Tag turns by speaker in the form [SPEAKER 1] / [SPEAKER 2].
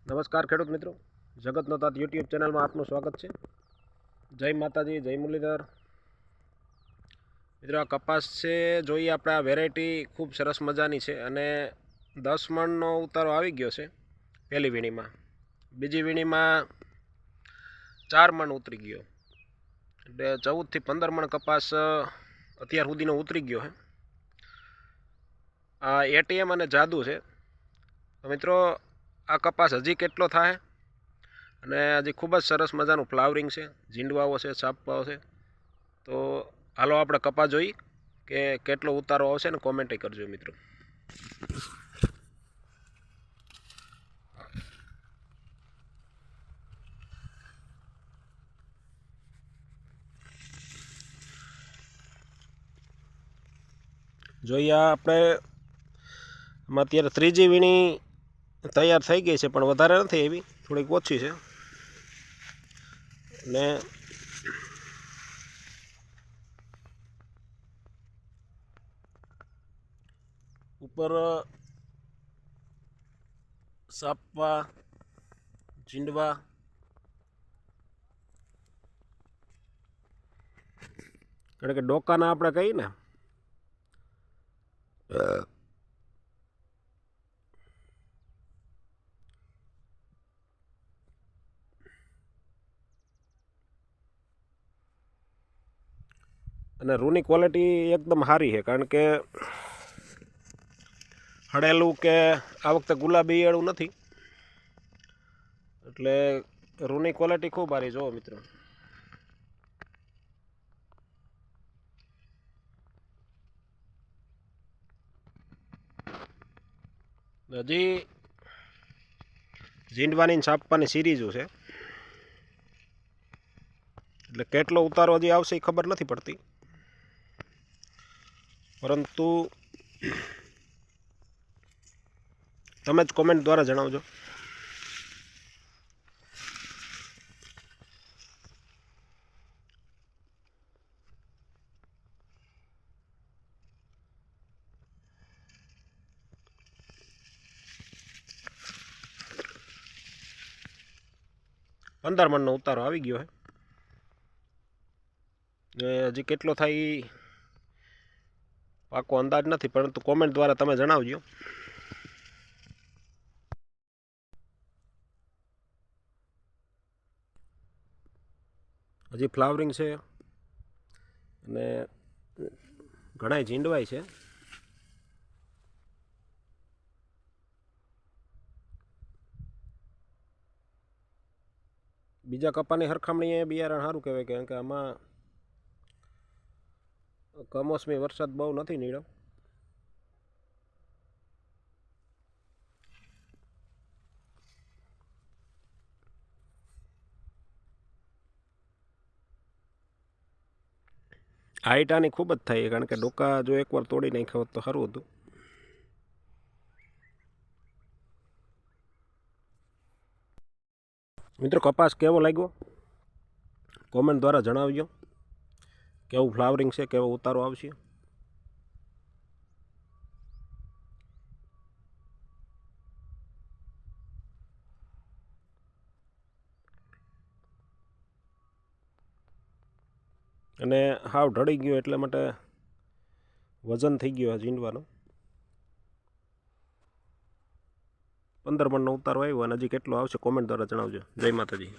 [SPEAKER 1] નમસ્કાર ખેડૂત મિત્રો, જગતનો તાત યુટ્યુબ ચેનલમાં આપનું સ્વાગત છે. જય માતાજી, જય મુરલીધર. મિત્રો, આ કપાસ છે, જોઈએ આપણે. આ વેરાયટી ખૂબ સરસ મજાની છે અને 10 મણનો ઉતારો આવી ગયો છે પહેલી વીણીમાં. બીજી વીણીમાં 4 મણ ઉતરી ગયો, એટલે 14 થી 15 મણ કપાસ અત્યાર સુધીનો ઉતરી ગયો છે. આ એટીએમ અને જાદુ છે. તો મિત્રો, આ કપાસ હજી કેટલો થાય, અને હજી ખૂબ જ સરસ મજાનું ફ્લાવરિંગ છે, ઝીંડવાઓ છે, છાપવાઓ છે. તો હાલો આપણે કપાસ જોઈ કે કેટલો ઉતારો આવશે ને કોમેન્ટ કરજો મિત્રો. જોઈએ આપણે અત્યારે ત્રીજી વીણી તૈયાર થઈ ગઈ છે, પણ વધારે નથી એવી, થોડીક ઓછી છે. ને ઉપર સાપવા, ઝીંડવા, કારણ કે ડોકાના આપણે કહીએ ને, અને રૂની ક્વોલિટી એકદમ સારી છે, કારણ કે હળેલું કે આ વખતે ગુલાબી ઈયળું નથી, એટલે રૂની ક્વોલિટી ખૂબ સારી. જુઓ મિત્રો, હજી ઝીંડવાની છાપવાની સિરીઝો છે, એટલે કેટલો ઉતારો હજી આવશે એ ખબર નથી પડતી, પરંતુ તમે જ કોમેન્ટ દ્વારા જણાવજો. પંદર મણનો ઉતારો આવી ગયો છે. હજી કેટલો થાય પાકો અંદાજ નથી, પરંતુ કોમેન્ટ દ્વારા તમે જણાવજો. હજી ફ્લાવરિંગ છે અને ઘણા ઝીંડવાય છે. બીજા કપાની સરખામણીએ બિયારણ સારું કહેવાય, કારણ કે આમાં કમોસમી વરસાદ બહુ નથી નીડ્યો. હાઈટ આની ખૂબ જ થાય, કારણ કે ડોકા જો એકવાર તોડી નાખ્યા હોત તો સારું હતું. મિત્રો, કપાસ કેવો લાગ્યો કોમેન્ટ દ્વારા જણાવજો. કેવું ફ્લાવરિંગ છે, કેવો ઉતારો આવશે. અને હાવ ઢળી ગયો, એટલે માટે વજન થઈ ગયો આ ઝીંડવાનો. 15 મણનો ઉતારો આવ્યો, અને હજી કેટલો આવશે કોમેન્ટ દ્વારા જણાવજો. જય માતાજી.